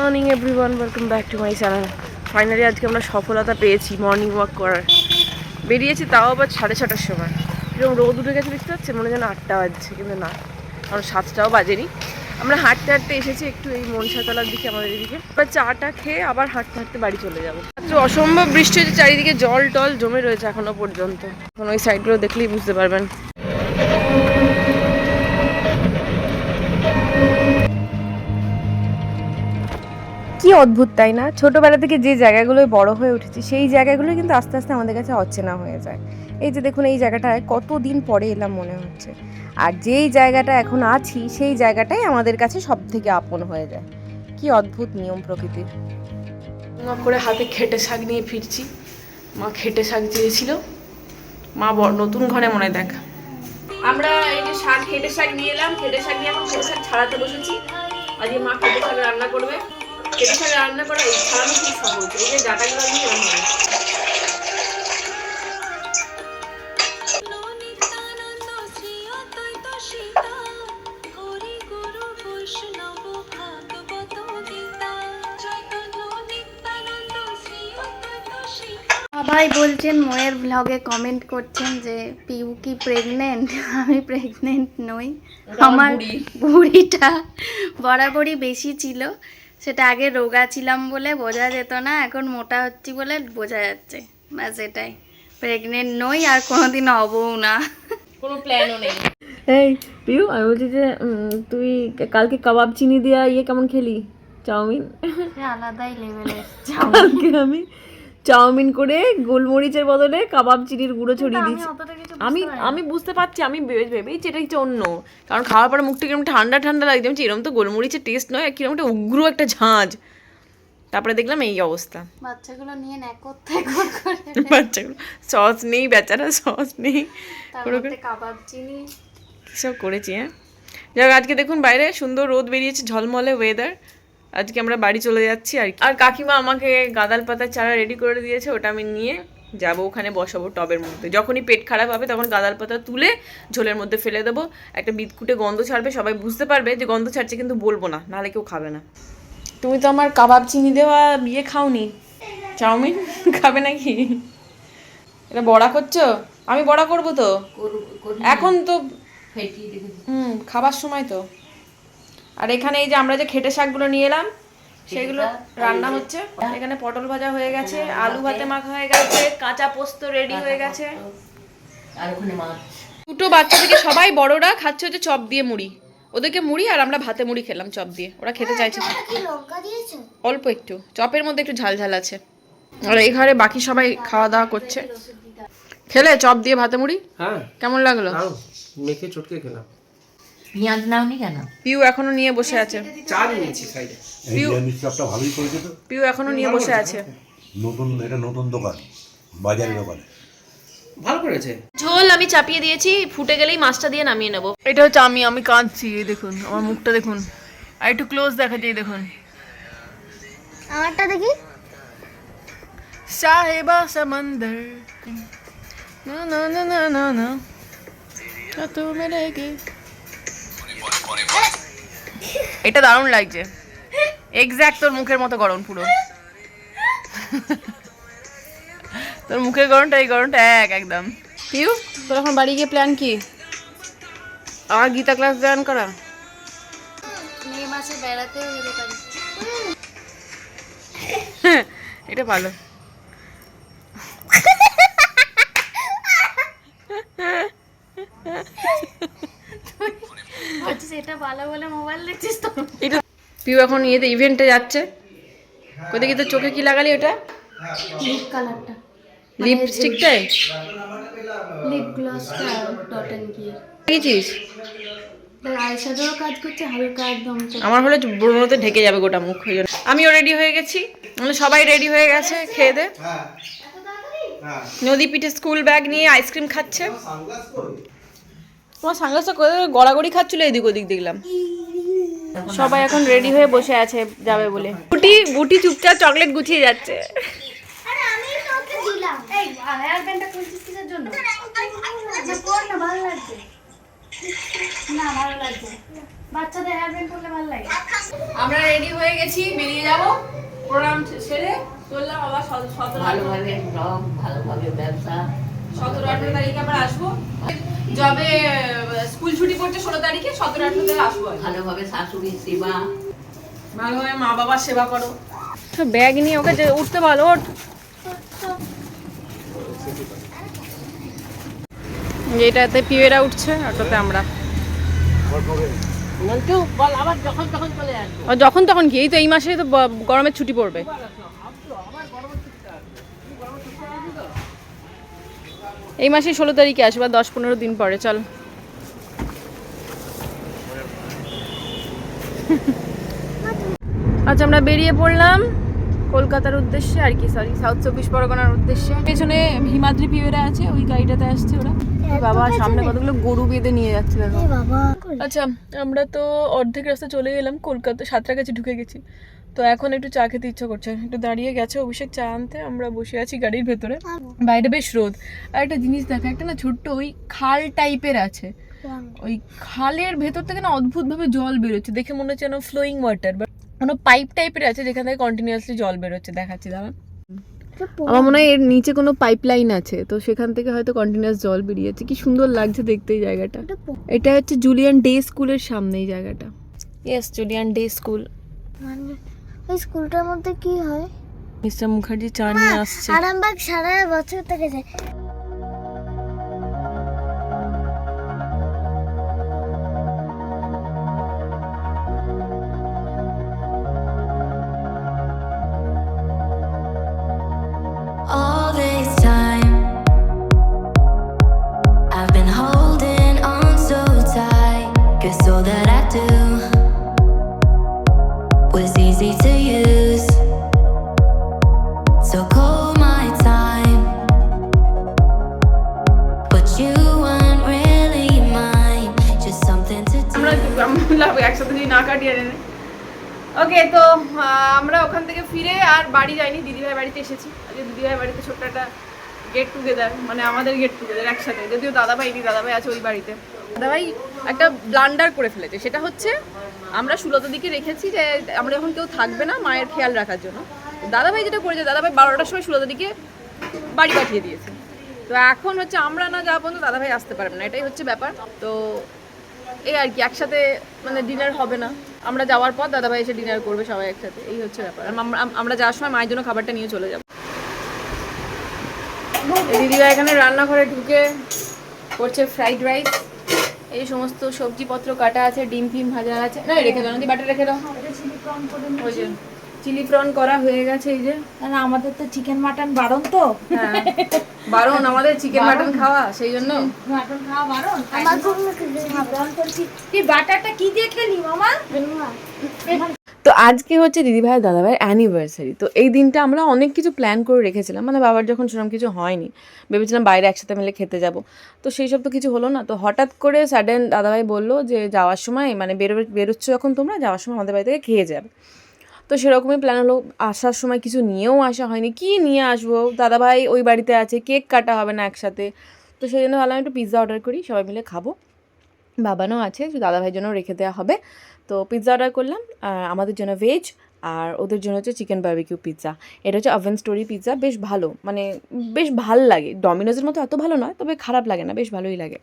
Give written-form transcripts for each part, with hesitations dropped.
Morning everyone, welcome back to my channel. Finally আজকে আমরা সফলতা পেয়েছি মর্নিং ওয়াক করার। বেরিয়েছি তাও আবার 6:30টার সময়। এরকম রোদ উঠে গেছে দেখতে পাচ্ছে, মনে যেন 8টা বাজছে, কিন্তু না, কারণ 7টাও বাজেনি। আমরা হাঁটতে হাঁটতে এসেছি একটু এই মনসাতলার দিকে, আমাদের এদিকে। এবার চাটা খেয়ে আবার হাঁটতে হাঁটতে বাড়ি চলে যাবো। অসম্ভব বৃষ্টি হচ্ছে, চারিদিকে জল টল জমে রয়েছে এখনো পর্যন্ত। এখন ওই সাইডগুলো দেখলেই বুঝতে পারবেন। কি অদ্ভুত তাই না? ছোটবেলা থেকে যে জায়গাগুলোয় বড় হয়ে উঠেছি সেই জায়গাগুলো কিন্তু আস্তে আস্তে আমাদের কাছে অচেনা হয়ে যায়। এই যে দেখুন, এই জায়গাটায় কতদিন পরে এলাম মনে হচ্ছে, আর যেই জায়গাটা এখন আছি সেই জায়গাটাই আমাদের কাছে সব থেকে আপন হয়ে যায়। কি অদ্ভুত নিয়ম প্রকৃতির। করে হাতে খেটে শাক নিয়ে ফিরছি। মা খেটে শাক চেয়েছিল, মা নতুন ঘরে মনে দেখ। আমরা এই যে শাক, খেটে শাক নিয়ে এলাম, খেটে শাক নিয়ে এখন খেটে শাক ছাড়াতে বসেছি। আজকে মা খেটে শাক রান্না করবে। খেটে শাক রান্না করা এই ছাড়ানো খুব সহজ, এই যে ডাটাগুলো নিয়ে রান্না হয়। সবাই বলছেন, ময়ের ব্লগে কমেন্ট করছেন যে পিউ কি প্রেগনেন্ট। আমি প্রেগনেন্ট নই, আমার ভুঁড়িটা বরাবরই বেশি ছিল। সেটা আগে রোগা ছিলাম বলে বোঝা যেত না, এখন মোটা হচ্ছি বলে বোঝা যাচ্ছে। ব্যাস এটাই, প্রেগনেন্ট নই আর কোনোদিন হবও না, কোনো প্ল্যানও নেই। এই পিউ, আমি বলছি যে তুই কালকে কাবাব চিনি দিয়া কেমন খেলি? চাউমিন আলাদাই লেভেলের। কালকে আমি চাউমিন করে গোলমরিচের বদলে কাবাব চিনির গুঁড়ো ছড়িয়ে দিয়েছি। আমি বুঝতে পারছি, আমি ভেবেছি এটা কিছু অন্য, কারণ খাওয়ার পরে মুখটা কিরকম ঠান্ডা ঠান্ডা লাগছে। আমি এরকম তো গোলমরিচের টেস্ট নয়, কিরকম একটা উগ্র একটা ঝাঁঝ। তারপরে দেখলাম এই অবস্থা। বাচ্চাগুলো নিয়ে বাচ্চাগুলো সস নেই, বেচারা সস নেই, কাবাব চিনি সব করেছি। হ্যাঁ, যাক, আজকে দেখুন বাইরে সুন্দর রোদ বেরিয়েছে, ঝলমলে ওয়েদার। আজকে আমরা বাড়ি চলে যাচ্ছি। আর কাকিমা আমাকে গাঁদাল পাতার চারা রেডি করে দিয়েছে, ওটা আমি নিয়ে যাবো, ওখানে বসাবো টবের মধ্যে। যখনই পেট খারাপ হবে তখন গাঁদাল পাতা তুলে ঝোলের মধ্যে ফেলে দেবো, একটা বিদকুটে গন্ধ ছাড়বে, সবাই বুঝতে পারবে যে গন্ধ ছাড়ছে, কিন্তু বলবো না, নাহলে কেউ খাবে না। তুমি তো আমার কাবাব চিনি দেওয়া বিয়ে খাওনি, চাউমিন খাবে নাকি? এটা বড়া করছো? আমি বড়া করবো তো এখন তো, খাবার সময় তো। আর এখানে এই যে আমরা যে খেটে শাকগুলো নিয়ে এলাম সেগুলো রান্না হচ্ছে। এখানে পটল ভাজা হয়ে গেছে, আলু ভাতে মাখা হয়ে গেছে, কাঁচা পোস্ত রেডি হয়ে গেছে। আর ওখানে মাছ। দুটো বাচ্চা থেকে সবাই বড়রা খাচ্ছে হচ্ছে চপ দিয়ে মুড়ি। ওদেরকে মুড়ি আর আমরা ভাতে মুড়ি খেলাম চপ দিয়ে। ওরা খেতে চাইছে অল্প একটু, চপের মধ্যে একটু ঝাল ঝাল আছে। আর এই ঘরে বাকি সবাই খাওয়া দাওয়া করছে। খেলে চপ দিয়ে ভাতে মুড়ি? হ্যাঁ। কেমন লাগলো? মেখে চটকে খেলাম। পেঁয়াজ নাওনি কেন? পিউ এখনো নিয়ে বসে আছে। চা নিয়েছি সাইডে। পিউ চপটা ভালোই করেছে তো। পিউ এখনো নিয়ে বসে আছে। এটা নতুন দোকান, বাজারের দোকান। ভালো করেছে। ঝোল আমি চাপিয়ে দিয়েছি, ফুটে গেলেই মাছটা দিয়ে নামিয়ে নেবো। এটা হচ্ছে আমি কাঁদছি, এই দেখুন আমার মুখটা দেখুন, আর একটু ক্লোজ দেখা যায়, দেখুন আমারটা দেখি। সাহেবা সমন্দর না না না না না না তো মেরে গে। এটা দারুণ লাগছে, এক্স্যাক্ট তোর মুখের মতো গরম পুরো। তোর মুখের গরমটা এই গরমটা একদম। পিউ, তোর এখন বাড়ি গিয়ে প্ল্যান কি? আর গীতা ক্লাস জয়েন করা? মে মাসে বেড়াতেও যেতে পারি। এটা ভালো। এটা ভালো বলে মোবাইল দেখছিস তো? এটা পিউ এখন ইভেন্টে যাচ্ছে। কোথায় গিয়ে তোর চোখে কি লাগালি? ওটা লিপ কালারটা, লিপস্টিকটাই, লিপ গ্লসটা ডট এন্ড কি দেখেছিস? আইশ্যাডোর কাজ করছে হালকা একদম। আমার হলে ব্রণতে ঢেকে যাবে গোটা মুখ। আমিও রেডি হয়ে গেছি, মানে সবাই রেডি হয়ে গেছে খেয়ে দে। নদী পিঠে স্কুল ব্যাগ নিয়ে আইসক্রিম খাচ্ছে। তোমার সানগ্লাসটা গড়াগড়ি খাচ্ছিল এদিক ওদিক দেখলাম। সবাই এখন রেডি হয়ে বসে আছে যাবে বলে। বুটি চুপচাপ চকলেট গুছিয়ে যাচ্ছে। হেয়ার ব্যান্ডটা খুলছিস কিসের জন্য? না ভালো লাগছে, না ভালো লাগছে। বাচ্চাদের হেয়ার ব্যান্ড করলে ভালো লাগে। আমরা রেডি হয়ে গেছি, বেরিয়ে যাব। প্রোগ্রাম সেরে চললাম আবার 17 ভালোভাবে ব্লগ, ভালোভাবে ব্যবসা। 17-18 তারিখে আবার আসবো। যবে স্কুল ছুটি পড়ছে 16 তারিখে, 17-18 তারিখে আসবো। ভালোভাবে শাশুড়ির সেবা। ভালোভাবে মা বাবার সেবা করো। ব্যাগ নিয়ে ওকে যে উঠতে বলো, ওঠ। এটাতে পিউয়েরা উঠছে, ওটাতে আমরা। যখন তখন কি, এই তো এই মাসে তো গরমের ছুটি পড়বে। এই মাসে 16 তারিখে আসবে, 10-15 দিন পরে। চল আচ্ছা, আমরা বেরিয়ে পড়লাম কলকাতার উদ্দেশ্যে, আর কি সরি সাউথ 24 পরগনার উদ্দেশ্যে। পেছনে হিমাদ্রি পিউয়েরা আছে, ওই গাড়িটাতে আসছে ওরা। বাবা সামনে কতগুলো গরু বেঁধে নিয়ে যাচ্ছে দেখো। আচ্ছা, আমরা তো অর্ধেক রাস্তা চলে গেলাম, কলকাতা সাঁতরাগাছি ঢুকে গেছি। তো এখন একটু চা খেতে ইচ্ছা করছে, একটু দাঁড়িয়ে গেছে অভিষেক চা আনতে, আমরা বসে আছি গাড়ির ভেতরে। বাইরে বেশ রোদ। আর একটা জিনিস দেখা, একটা না ছোট্ট ওই খাল টাইপের আছে, ওই খালের ভেতর থেকে না অদ্ভুতভাবে জল বেরোচ্ছে, দেখে মনে হচ্ছে যেন ফ্লোয়িং ওয়াটার বা কোনো পাইপ টাইপের আছে যেখান থেকে কন্টিনিউয়াসলি জল বেরোচ্ছে। দেখাচ্ছি দাঁড়ান, আমার মনে হয় এর নিচে কোনো পাইপ লাইন আছে, তো সেখান থেকে হয়তো কন্টিনিউয়াস জল বেরিয়েছে। কি সুন্দর লাগছে দেখতে এই জায়গাটা। এটা হচ্ছে জুলিয়ান ডে স্কুলের সামনে এই জায়গাটা। Yes, Julian day school. ওই স্কুলটার মধ্যে কি হয়? মিস্টার মুখার্জি চা নিয়ে আসছে। আরামবাগ সারা বছর থেকে যায়। All this time I've been holding on so tight, 'cause all that I do was easy to use. So call my time, but you weren't really mine, just something to do. আমরা একসাথে যদি না কাটিয়ে নেন। ওকে, তো আমরা ওখান থেকে ফিরে আর বাড়ি যাইনি, দিদিভাই বাড়িতে এসেছি। আজকে দিদিভাই বাড়িতে ছোট্ট একটা গেট টুগেদার, মানে আমাদের গেট টুগেদার একসাথে। যদিও দাদাভাই আছে ওই বাড়িতে। দাদাভাই একটা ব্লান্ডার করে ফেলেছে, সেটা হচ্ছে আমরা সুলতা দিকে রেখেছি যে আমরা যখন কেউ থাকবে না মায়ের খেয়াল রাখার জন্য। দাদাভাই যেটা করেছে, দাদাভাই 12টার সময় সুলতা দিকে বাড়ি পাঠিয়ে দিয়েছে। তো এখন হচ্ছে আমরা না যাওয়া পর্যন্ত দাদাভাই আসতে পারবে না, এটাই হচ্ছে ব্যাপার। তো এই আর কি, একসাথে মানে ডিনার হবে না, আমরা যাওয়ার পর দাদাভাই এসে ডিনার করবে সবাই একসাথে, এই হচ্ছে ব্যাপার। আমরা যাওয়ার সময় মায়ের জন্য খাবারটা নিয়ে চলে যাবো। দিদিভাই এখানে রান্নাঘরে ঢুকে করছে ফ্রাইড রাইস, এই সমস্ত সবজিপত্র কাটা আছে, ডিম ফিম ভাজা আছে। না রেখে দাও, বাটা রেখে দাও। ওই যে চিলি প্রন করা হয়ে গেছে, এই যে। আমাদের তো চিকেন মাটন বারণ, তো হ্যাঁ বারণ আমাদের চিকেন মাটন খাওয়া, সেই জন্য মাটন খাওয়া বারণ। আমার খুব কি বাটারটা কি দিয়ে খেলি মামা? তো আজকে হচ্ছে দিদিভাই দাদাভাইয়ের অ্যানিভার্সারি। তো এই দিনটা আমরা অনেক কিছু প্ল্যান করে রেখেছিলাম, মানে বাবার যখন সেরকম কিছু হয়নি, ভেবেছিলাম বাইরে একসাথে মিলে খেতে যাব। তো সেই সব তো কিছু হলো না। তো হঠাৎ করে সাডেন দাদাভাই বললো যে যাওয়ার সময় মানে বেরোচ্ছ যখন তোমরা, যাওয়ার সময় আমাদের বাড়ি থেকে খেয়ে যাবে। তো সেরকমই প্ল্যান হলো। আসার সময় কিছু নিয়েও আসা হয়নি, কি নিয়ে আসবো, দাদাভাই ওই বাড়িতে আছে, কেক কাটা হবে না একসাথে। তো সেই জন্য ভাবলাম একটু পিৎজা অর্ডার করি, সবাই মিলে খাবো। বাবানও আছে, দাদাভাইয়ের জন্য রেখে দেওয়া হবে। তো পিৎজা অর্ডার করলাম, আমাদের জন্য ভেজ, আর ওদের জন্য হচ্ছে চিকেন বারবিকিউ পিৎজা। এটা হচ্ছে ওভেন স্টোরি পিৎজা, বেশ ভালো, মানে বেশ ভাল লাগে। ডমিনোজের মতো এত ভালো নয়, তবে খারাপ লাগে না, বেশ ভালোই লাগে।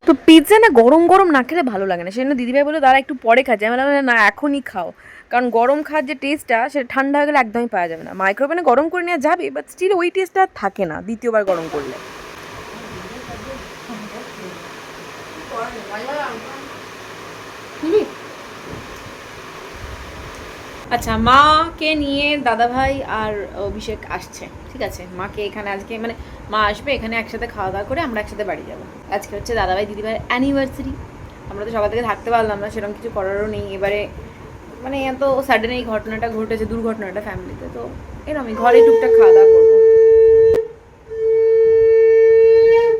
তো পিৎজা না গরম গরম না খেলে ভালো লাগে না, সেই জন্য দিদিভাই বলে দাঁড়া একটু পরে খাচ্ছি। আমি বললাম না, এখনই খাও, কারণ গরম খাওয়ার যে টেস্টটা সেটা ঠান্ডা হয়ে গেলে একদমই পাওয়া যাবে না। মাইক্রোওভেনে গরম করে নেওয়া যাবে, বাট স্টিল ওই টেস্টটা থাকে না দ্বিতীয়বার গরম করলে। আচ্ছা, মাকে নিয়ে দাদাভাই আর অভিষেক আসছে, ঠিক আছে। মাকে এখানে আজকে মানে মা আসবে, এখানে একসাথে খাওয়া দাওয়া করে আমরা একসাথে বাড়ি যাবো। আজকে হচ্ছে দাদাভাই দিদিভাইয়ের অ্যানিভার্সারি। আমরা তো সকাল থেকে থাকতে পারলাম না, সেরকম কিছু করারও নেই এবারে, মানে এত সাডেন এই ঘটনাটা ঘটেছে, দুর্ঘটনাটা ফ্যামিলিতে। তো এরকমই ঘরে টুকটাক খাওয়া দাওয়া করবো।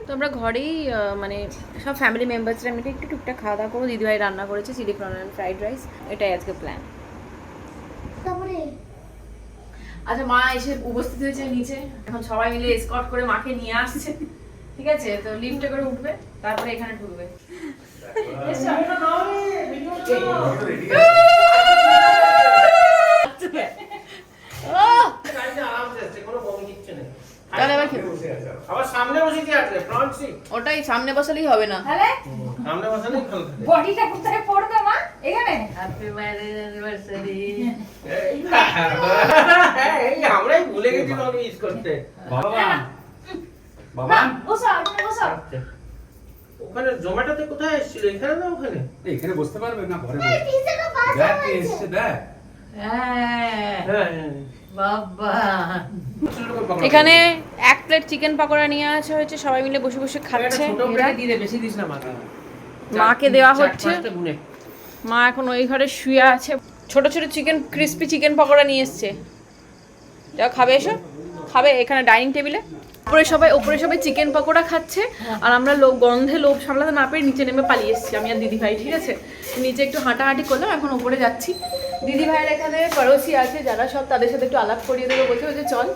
তো আমরা ঘরেই মানে সব ফ্যামিলি মেম্বার্সরা মিলে একটু টুকটাক খাওয়া দাওয়া করবো। দিদিভাই রান্না করেছে chilli prawn and fried rice, এটাই আজকে প্ল্যান। আচ্ছা মা এসে উপস্থিত হয়েছে নিচে, এখন সবাই মিলে এসকর্ট করে মাকে নিয়ে আসছে, ঠিক আছে? তো লিফটে করে উঠবে, তারপরে এখানে ঢুকবে। তাহলে এবার কি? আবার সামনে বসে কি আছে? Front seat. ওটাই সামনে বসালেই হবে না। তাহলে সামনে বসালেই ভালো থাকে। বডিটা কোথায় পড়বে মা? এখানে? Happy marriage anniversary. এই আমরাই ভুলে গেছি তোমাকে মিস করতে। বাবা বাবা বসো, এখানে বসো। ওখানে জোম্যাটোতে কোথায় এসেছিল? এখানে না ওখানে? এখানে বসতে পারবে না ঘরে বসে দেখ কে এসছে দেখ হ্যাঁ বাবা এখানে 1 প্লেট চিকেন পকোড়া নিয়ে আসা হয়েছে, সবাই মিলে বসে বসে খাচ্ছে। ছোট প্লেটে দিয়ে দে, বেশি দিস না মাকে। মাকে দেওয়া হচ্ছে। 4-5টা গুনে। মা এখন ওই ঘরে শুয়ে আছে। ছোট ছোট চিকেন, ক্রিস্পি চিকেন পকোড়া নিয়ে এসছে। যাও খাবে, এসো খাবে এখানে ডাইনিং টেবিলে। ওপরে সবাই চিকেন পকোড়া খাচ্ছে, আর আমরা গন্ধে লোভ সামলাতে না পেরে নিচে নেমে পালিয়ে এসেছি আমি আর দিদি ভাই, ঠিক আছে? নিচে একটু হাঁটাহাঁটি করলাম, এখন ওপরে যাচ্ছি। দিদি ভাইয়ের এখানে পড়োশি আছে যারা, সব তাদের সাথে একটু আলাপ করিয়ে দেবো বলছে, ওই যে চল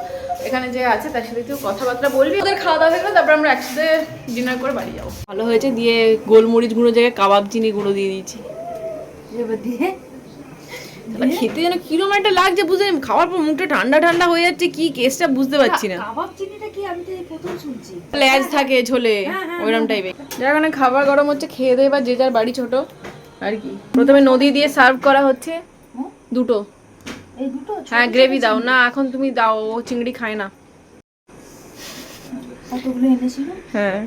এখানে যে আছে তার সাথে একটু কথাবার্তা বলবি। ওদের খাওয়া দাওয়া হয়ে গেলো, তারপর আমরা একসাথে ডিনার করে বাড়ি যাবো। ভালো হয়েছে, দিয়ে গোলমরিচ গুঁড়ো জায়গায় কাবাব চিনি গুঁড়ো দিয়ে দিয়েছি। খেতে যেন কিরম একটা লাগছে, বুঝতে খাওয়ার পর মুখটা ঠান্ডা ঠান্ডা হয়ে যাচ্ছে, কি কেসটা বুঝতে পারছি না। কাবাব চিনিটা কি? আমি তো এই প্রথম শুনছি। লেজ থাকে ঝোলে, ওইরকম টাইপের। যেখানে খাবার গরম হচ্ছে, খেয়ে দেয় বা যে যার বাড়ি ছোট আর কি। প্রথমে নদী দিয়ে সার্ভ করা হচ্ছে দুটো। এই দুটো? হ্যাঁ গ্রেভি দাও না, এখন তুমি দাও, ও চিংড়ি খায় না। কতগুলো এনেছিল? হ্যাঁ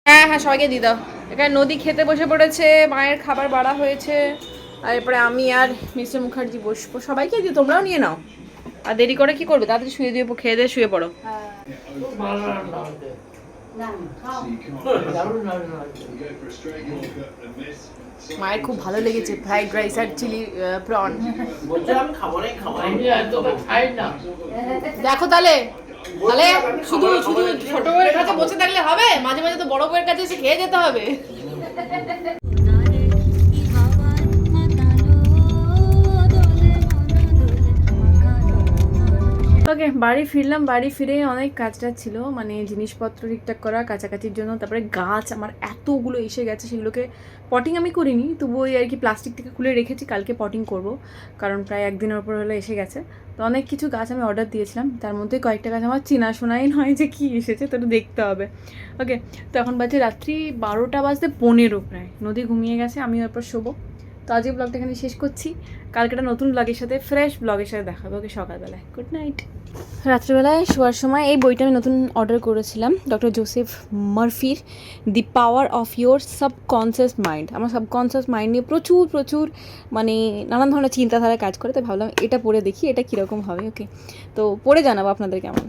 হ্যাঁ হ্যাঁ সবাইকে দিয়ে দাও। এখানে নদী খেতে বসে পড়েছে, মায়ের খাবার বাড়া হয়েছে, আর এরপরে আমি আর মিস্টার মুখার্জি বসবো। সবাইকে দিও, তোমরাও নিয়ে নাও। আর দেরি করে কি করবে, তাড়াতাড়ি শুয়ে দিয়ে খেয়ে দিয়ে শুয়ে পড়ো। মায়ের খুব ভালো লেগেছে ফ্রাইড রাইস আর চিলি প্রন। বলছে আমি খাবো না, খাবো না। দেখো তাহলে তাহলে শুধু শুধু ছোট বউয়ের কাছে বসে থাকলে হবে, মাঝে মাঝে তো বড় বউয়ের কাছে এসে খেয়ে যেতে হবে। ওকে বাড়ি ফিরলাম। বাড়ি ফিরে অনেক কাজটা ছিল, মানে জিনিসপত্র ঠিকঠাক করা, কাছাকাছির জন্য। তারপরে গাছ আমার এতগুলো এসে গেছে, সেগুলোকে পটিং আমি করিনি, তবু ওই আর কি প্লাস্টিক থেকে খুলে রেখেছি, কালকে পটিং করব, কারণ প্রায় 1 দিনের উপর হলে এসে গেছে। তো অনেক কিছু গাছ আমি অর্ডার দিয়েছিলাম, তার মধ্যে কয়েকটা গাছ আমার চেনাশোনাই নয় যে কী এসেছে, তো দেখতে হবে। ওকে, তো এখন বাজে রাত্রি 12টা বাজতে 15 প্রায়। নদী ঘুমিয়ে গেছে, আমি ওর পর শোবো। তো আজকে ব্লগটা এখানে শেষ করছি, কালকে একটা নতুন ব্লগের সাথে, ফ্রেশ ব্লগের সাথে দেখাবো। ওকে সকালবেলায়, গুড নাইট। রাত্রিবেলায় শোয়ার সময় এই বইটা আমি নতুন অর্ডার করেছিলাম, ডক্টর জোসেফ মারফির the power of your subconscious mind. আমার সাবকনসিয়াস মাইন্ড নিয়ে প্রচুর মানে নানান ধরনের চিন্তাধারা কাজ করে, তাই ভাবলাম এটা পড়ে দেখি এটা কীরকম হবে। ওকে, তো পড়ে জানাবো আপনাদের কেমন।